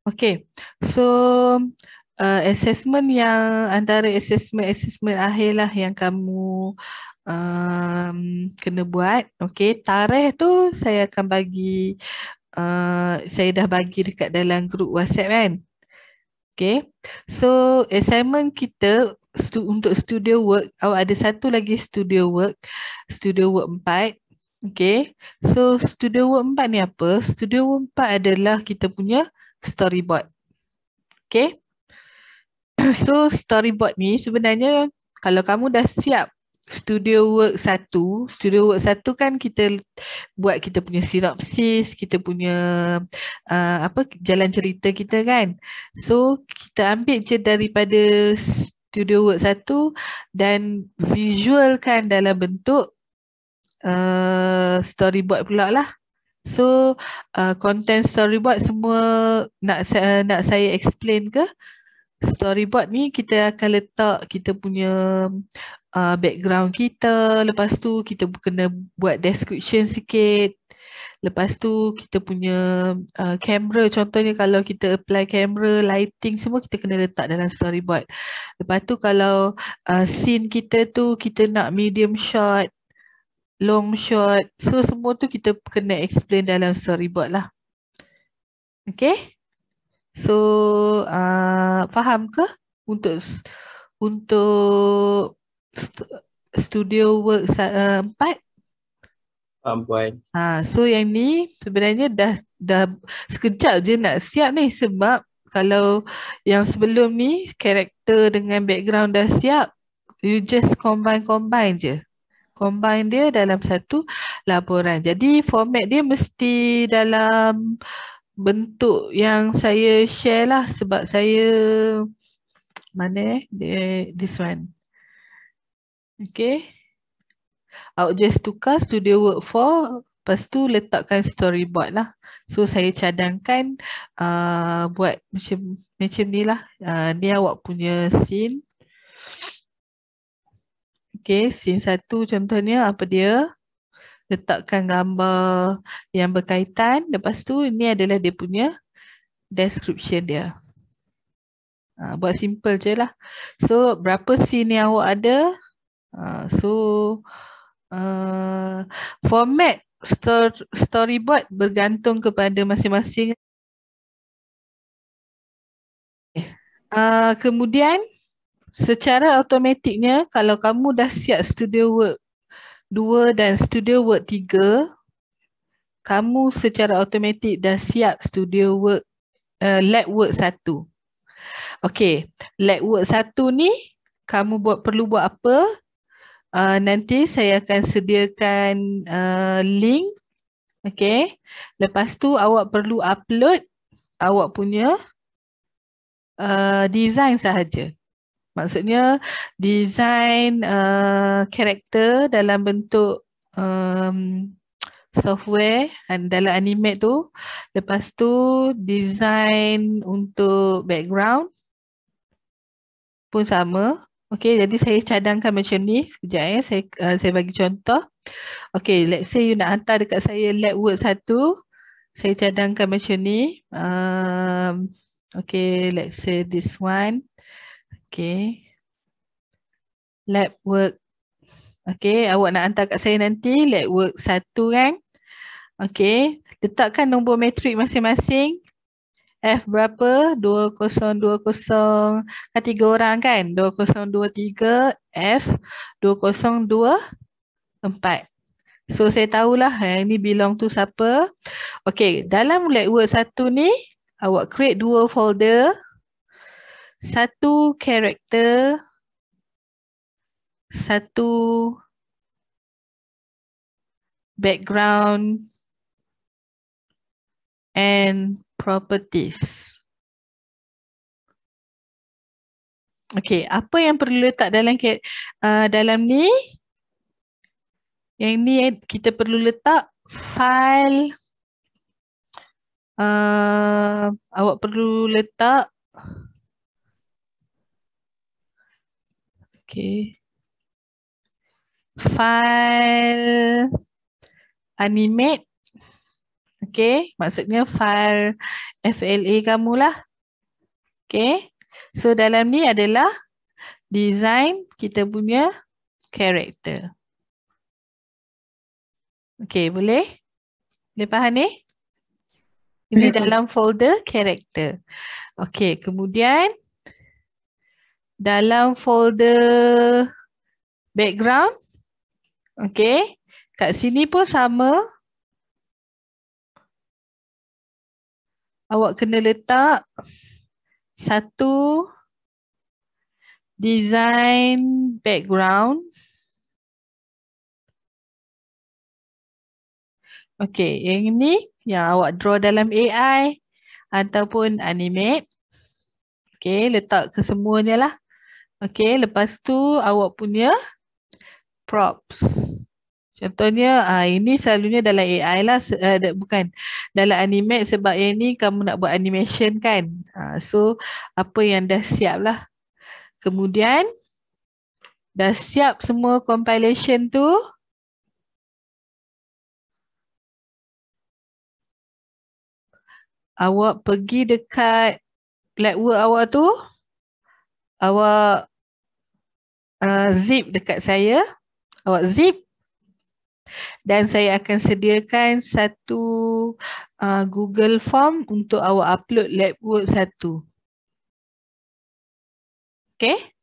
Okay, so assessment yang antara assessment akhir lah yang kamu kena buat. Okay, tarikh tu saya akan bagi, saya dah bagi dekat dalam grup WhatsApp kan. Okay, so assignment kita untuk studio work, awak ada satu lagi studio work 4. Okay, so studio work 4 ni apa? Studio work 4 adalah kita punya storyboard. Okay, so storyboard ni sebenarnya kalau kamu dah siap studio work 1 kan kita buat kita punya sinopsis, kita punya apa jalan cerita kita kan. So kita ambil je daripada studio work 1 dan visualkan dalam bentuk storyboard pula lah. So content storyboard semua nak saya explain ke? Storyboard ni kita akan letak kita punya background kita, lepas tu kita kena buat description sikit. Lepas tu kita punya kamera, contohnya kalau kita apply kamera, lighting semua kita kena letak dalam storyboard. Lepas tu kalau scene kita tu kita nak medium shot, long shot, so semua tu kita kena explain dalam storyboard lah. Okay? So faham ke untuk untuk studio work 4? Faham Puan. So yang ni sebenarnya dah sekejap je nak siap ni, sebab kalau yang sebelum ni karakter dengan background dah siap, you just combine je. Combine dia dalam satu laporan. Jadi format dia mesti dalam bentuk yang saya share lah, sebab saya mana this one. Okay. Awak just tukar studio work 4, lepas tu letakkan storyboard lah. So saya cadangkan buat macam ni lah. Ni awak punya scene. Okay, scene 1 contohnya apa dia? Letakkan gambar yang berkaitan. Lepas tu ni adalah dia punya description dia. Buat simple je lah. So berapa scene yang awak ada? So format storyboard bergantung kepada masing-masing. Kemudian secara automatiknya kalau kamu dah siap studio work 2 dan studio work 3, kamu secara automatik dah siap studio work lab work 1. Okey, lab work 1 ni kamu perlu buat apa? Nanti saya akan sediakan link. Okey. Lepas tu awak perlu upload awak punya design sahaja. Maksudnya design karakter dalam bentuk software dalam Animate tu. Lepas tu design untuk background pun sama. Okey, jadi saya cadangkan macam ni. Sekejap saya bagi contoh. Okey, let's say you nak hantar dekat saya lab work 1. Saya cadangkan macam ni. Okay, let's say this one. Okay. Lab work. Okay, awak nak hantar kat saya nanti lab work 1 kan? Okay, letakkan nombor matrik masing-masing. F berapa? 2020. Kan 3 orang kan? 2023 F 2024. So saya tahulah ini belong tu siapa. Okay, dalam lab work 1 ni awak create 2 folder. Satu karakter, satu background and properties. Okay, apa yang perlu letak dalam ni? Yang ni kita perlu letak file. Awak perlu letak file animate. Okay, maksudnya file FLA kamu lah. Okay, so dalam ni adalah design kita punya character. Okay, boleh? Boleh faham ni? Ini dalam folder character. Okay, kemudian dalam folder background. Okay, kat sini pun sama. Awak kena letak satu design background. Okay, yang ini yang awak draw dalam AI ataupun animate. Okay, letak ke semuanya lah. Okay, lepas tu awak punya props. Contohnya, ini selalunya dalam AI lah, bukan dalam animate sebab yang ni kamu nak buat animation kan. So, apa yang dah siap lah. Kemudian, dah siap semua compilation tu. Awak pergi dekat Blackwork awak tu. Awak zip dekat saya. Awak zip. Dan saya akan sediakan satu Google Form untuk awak upload Labwork 1. Okay?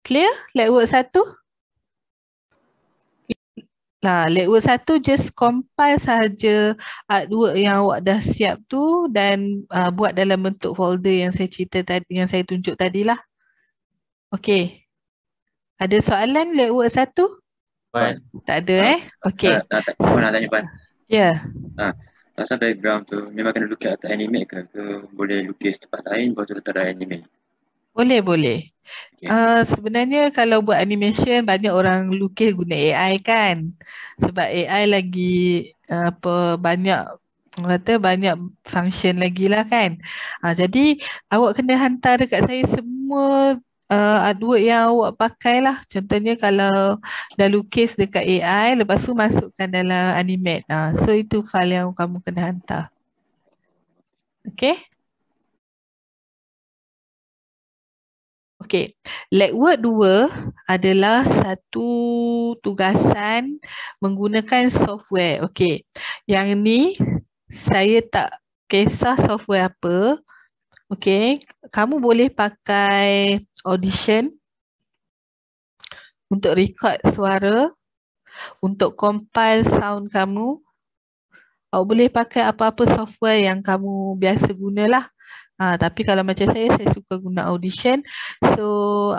Clear? Labwork 1? Nah, Labwork 1 just compile sahaja artwork yang awak dah siap tu dan buat dalam bentuk folder yang saya cerita tadi, yang saya tunjuk tadilah. Okay. Ada soalan Labwork 1? Puan. Tak ada Okay. Puan nak tanya Puan. Ya. Pasal background tu memang kena lukis atas animate ke boleh lukis tempat lain lepas tu letak dalam animate? Boleh. Okay. Sebenarnya kalau buat animation banyak orang lukis guna AI kan. Sebab AI lagi banyak orang kata banyak function lagi lah kan. Jadi awak kena hantar dekat saya semua artwork yang awak pakai lah. Contohnya kalau dah lukis dekat AI lepas tu masukkan dalam animate. So itu file yang kamu kena hantar. Okay. Okey, Labwork 2 adalah satu tugasan menggunakan software. Okey, yang ni saya tak kisah software apa. Okey, kamu boleh pakai Audition untuk record suara, untuk compile sound kamu. Awak boleh pakai apa-apa software yang kamu biasa gunalah. Tapi kalau macam saya suka guna Audition. So,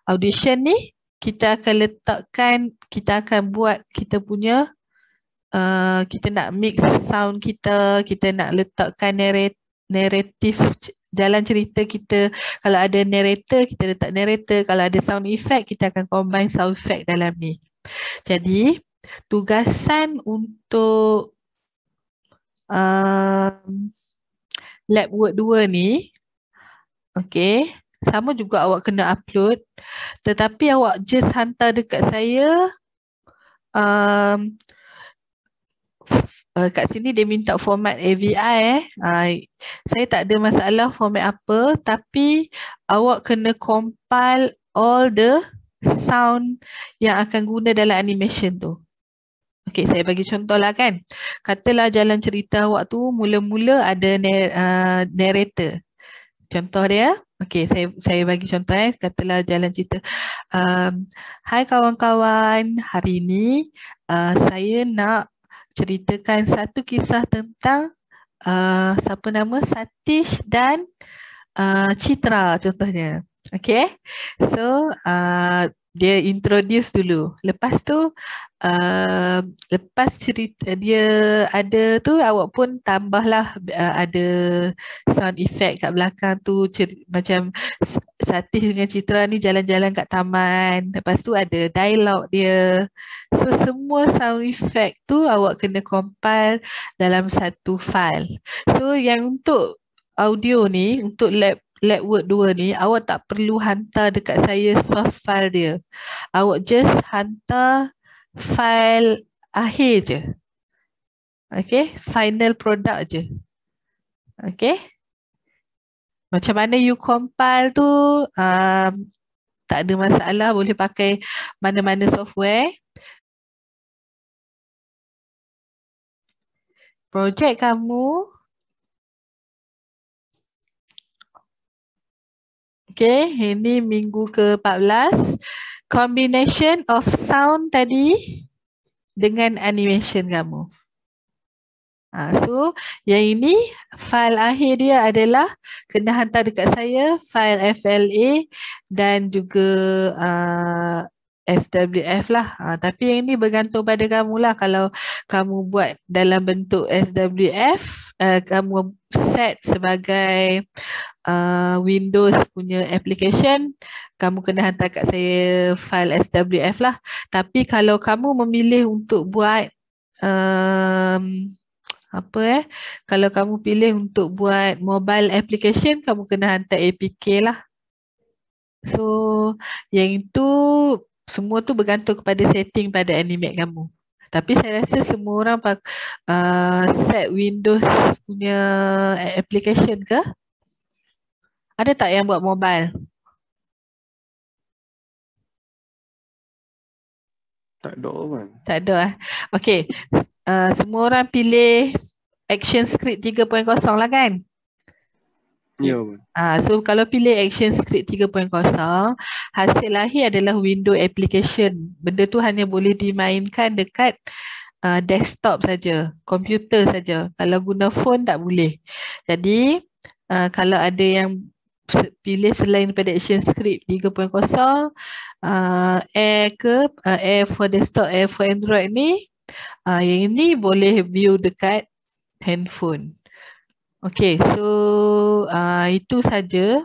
Audition ni kita akan letakkan, kita akan buat kita punya, kita nak mix sound kita nak letakkan narrative jalan cerita kita. Kalau ada narrator, kita letak narrator. Kalau ada sound effect, kita akan combine sound effect dalam ni. Jadi, tugasan untuk Labwork 2 ni, okay, sama juga awak kena upload. Tetapi awak just hantar dekat saya. Kat sini dia minta format AVI. Saya tak ada masalah format apa. Tapi awak kena compile all the sound yang akan guna dalam animation tu. Okay, saya bagi contoh lah kan. Katalah jalan cerita awak tu mula-mula ada narrator. Contoh dia, okay, saya bagi contoh katalah jalan cerita. Hai kawan-kawan, hari ini saya nak ceritakan satu kisah tentang siapa nama? Satish dan Citra contohnya. Okay, so dia introduce dulu. Lepas tu lepas cerita dia ada tu, awak pun tambahlah ada sound effect kat belakang tu, macam Satish dengan Citra ni jalan-jalan kat taman. Lepas tu ada dialog dia. So semua sound effect tu awak kena compile dalam satu file. So yang untuk audio ni, untuk Labwork 2 ni, awak tak perlu hantar dekat saya source file dia. Awak just hantar file akhir je. Okay, final product je. Okay. Macam mana you compile tu, tak ada masalah, boleh pakai mana-mana software. Projek kamu, okay, ini minggu ke-14. Combination of sound tadi dengan animation kamu. So, yang ini file akhir dia adalah kena hantar dekat saya, file FLA dan juga SWF lah. Tapi yang ini bergantung pada kamu lah. Kalau kamu buat dalam bentuk SWF, kamu set sebagai Windows punya application, kamu kena hantar kat saya file SWF lah. Tapi kalau kamu memilih untuk buat kalau kamu pilih untuk buat mobile application, kamu kena hantar APK lah. So, yang itu semua tu bergantung kepada setting pada Animate kamu. Tapi saya rasa semua orang set Windows punya application ke? Ada tak yang buat mobile? Tak ada kan? Tak ada. Okay. Semua orang pilih ActionScript 3.0 lah kan? Ya kan? So kalau pilih ActionScript 3.0, hasil lahir adalah window application. Benda tu hanya boleh dimainkan dekat desktop saja, komputer saja. Kalau guna phone tak boleh. Jadi kalau ada yang pilih selain daripada ActionScript 3.0, Air for desktop, Air for Android ni, yang ini boleh view dekat handphone. Okay, so itu saja